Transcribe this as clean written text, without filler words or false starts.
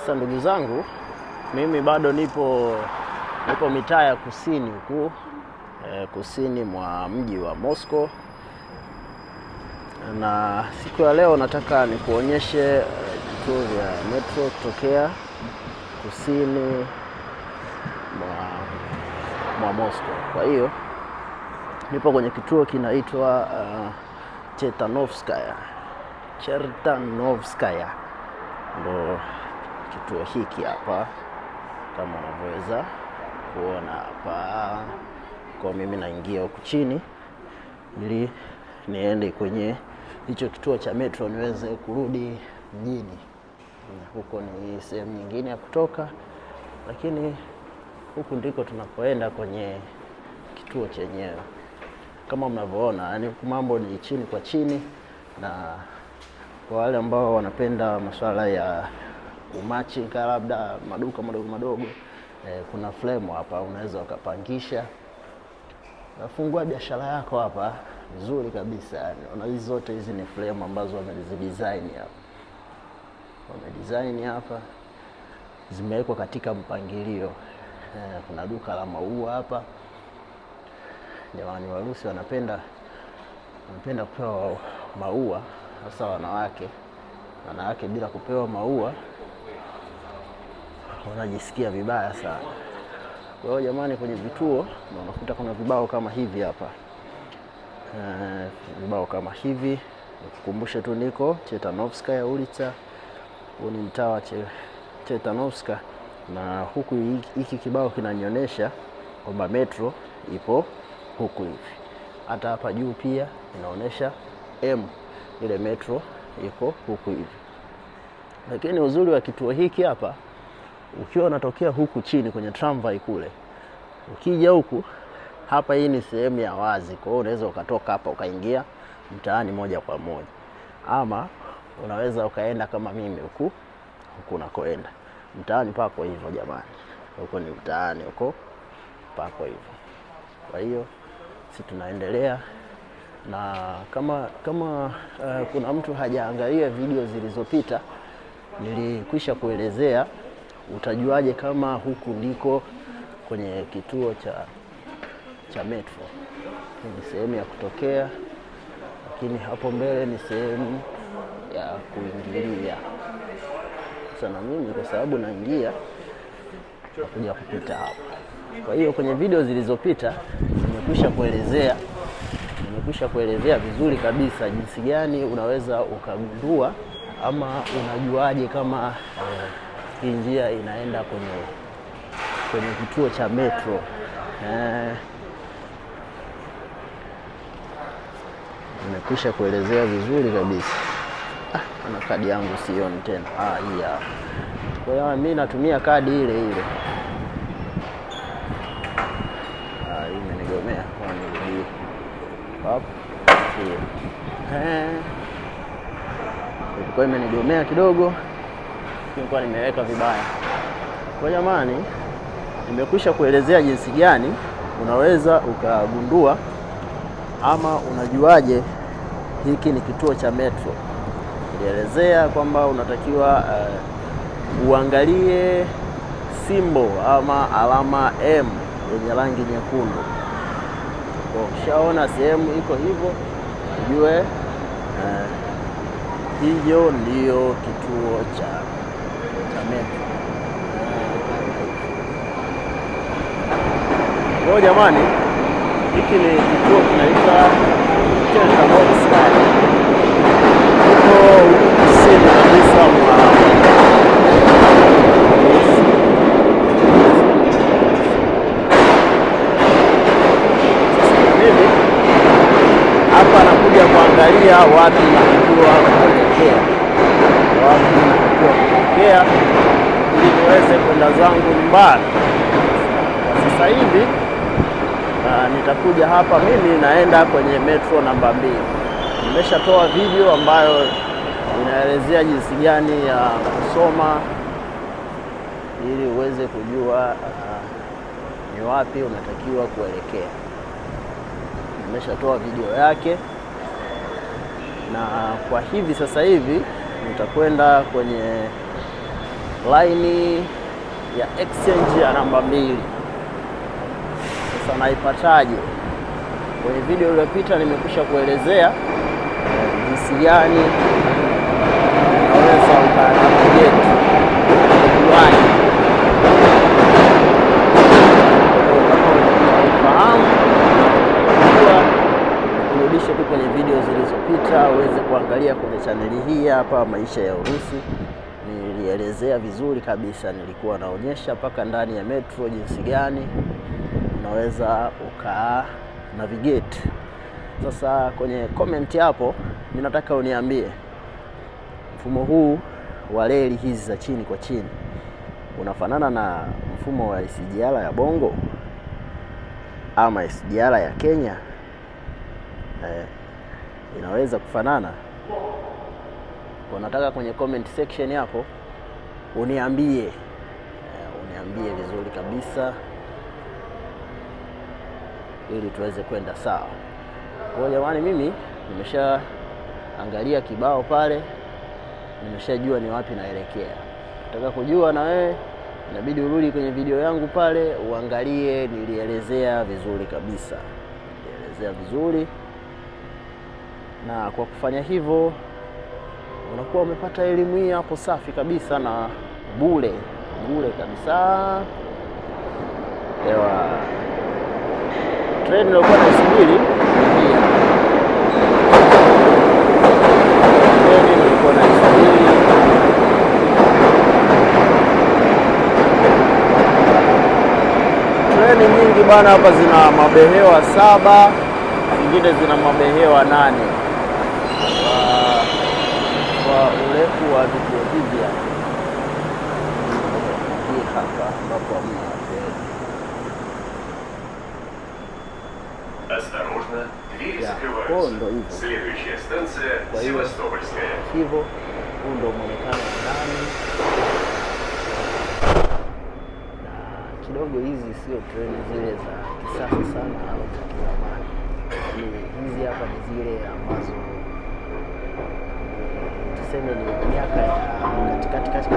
Sasa ndugu zangu, mimi bado nipo mitaa ya kusini huku, kusini mwa mji wa Moscow, na siku ya leo nataka nikuonyeshe vituo vya metro kutokea kusini mwa Moscow. Kwa hiyo nipo kwenye kituo kinaitwa Chertanovskaya, ndo kituo hiki hapa kama unavyoweza kuona hapa. Kwa mimi naingia huku chini ili niende kwenye hicho kituo cha metro niweze kurudi mjini. Huko ni sehemu nyingine ya kutoka, lakini huku ndiko tunapoenda kwenye kituo chenyewe. Kama mnavyoona, yani mambo ni chini kwa chini, na kwa wale ambao wanapenda masuala ya umachinga, labda maduka madogo, kuna flame hapa, unaweza ukapangisha nafungua biashara yako hapa vizuri kabisa. Unaona hizi zote hizi ni flame ambazo wamezidesign hapa. Wamedesign hapa, zimewekwa katika mpangilio. Kuna duka la maua hapa. Jamani, Warusi wanapenda kupewa maua, hasa wanawake bila kupewa maua wanajisikia vibaya sana. Kwa hiyo jamani, kwenye vituo unakuta kuna vibao kama hivi hapa, vibao kama hivi. Nikukumbushe tu niko Chertanovskaya Ulitsa. Huu ni mtaa wa Chertanovska, na huku hiki kibao kinanionyesha kwamba metro ipo huku hivi. Hata hapa juu pia inaonyesha ile metro iko huku hivi. Lakini uzuri wa kituo hiki hapa, ukiwa unatokea huku chini kwenye tramway kule, ukija huku hapa, hii ni sehemu ya wazi. Kwa hiyo unaweza ukatoka hapa ukaingia mtaani moja kwa moja, ama unaweza ukaenda kama mimi huku unakoenda mtaani pako hivyo. Jamani, huko ni mtaani, huko pako hivyo. Kwa hiyo si tunaendelea, na kama kuna mtu hajaangalia video zilizopita, nilikwisha kuelezea utajuaje kama huku ndiko kwenye kituo cha metro. Ni sehemu ya kutokea, lakini hapo mbele ni sehemu ya kuingilia. Sasa mimi kwa sababu naingia kuja kupita hapa. Kwa hiyo kwenye video zilizopita nimekwisha kuelezea vizuri kabisa jinsi gani unaweza ukagundua ama unajuaje kama hii njia inaenda kwenye kituo cha metro. Nimekwisha kuelezea vizuri kabisa. Ana kadi yangu sioni tena. Hii hapa. Kwa hiyo mimi natumia kadi ile. Hii imenigomea kwa nirudi. Hapo. Ilikuwa imenigomea kidogo. Nilikuwa nimeweka vibaya. Kwa jamani, nimekwisha kuelezea jinsi gani unaweza ukagundua ama unajuaje hiki ni kituo cha metro. Nilielezea kwamba unatakiwa uangalie symbol ama alama M yenye rangi nyekundu. Kwa ukishaona sehemu iko hivyo, ujue hiyo ndio kituo cha metro. Kwa jamani, hiki ni kituo kinaitwa Chertanovskaya. Huko kusini kabisa mwa mimi hapa nakuja kuangalia wapi natakiwa kuelekea, ili niweze kwenda zangu nyumbani. Sasa hivi nitakuja hapa, mimi naenda kwenye metro namba 2. Nimeshatoa video ambayo inaelezea jinsi gani ya kusoma ili uweze kujua ni wapi unatakiwa kuelekea. Nimeshatoa video yake, na kwa hivi sasa hivi nitakwenda kwenye line ya exchange ya namba 2. Sasa naipataje? Kwenye video iliyopita nimekwisha kuelezea jinsi gani unaweza ukanavigate line. Fahamu kurudisha tu kwenye video zilizopita uweze kuangalia kwenye chaneli hii hapa, Maisha ya Urusi. Nilielezea vizuri kabisa, nilikuwa naonyesha mpaka ndani ya metro jinsi gani unaweza uka navigate. Sasa kwenye comment hapo ninataka uniambie mfumo huu wa reli hizi za chini kwa chini unafanana na mfumo wa SGR ya Bongo ama SGR ya Kenya? Inaweza kufanana? Unataka kwenye comment section hapo uniambie, uniambie vizuri kabisa ili tuweze kwenda sawa. Kwa jamani, mimi nimeshaangalia kibao pale, nimeshajua ni wapi naelekea. Nataka kujua na wewe, inabidi urudi kwenye video yangu pale uangalie, nilielezea vizuri kabisa, nilielezea vizuri. Na kwa kufanya hivyo unakuwa umepata elimu hii hapo safi kabisa na bure kabisa. Ewa, treni nilikuwa naisubiri treni nyingi bana. Hapa zina mabehewa 7, zingine zina mabehewa 8 kwa urefu wa vituo hivi hapa ambapo hamna treni. Осторожно, двери закрываются. Следующая станция Севастопольская. Hivyo huu ndio muonekano wa ndani, na kidogo hizi sio treni zile za kisasa sana au za zamani. Hizi hapa ni zile ambazo tuseme ni miaka ya katikati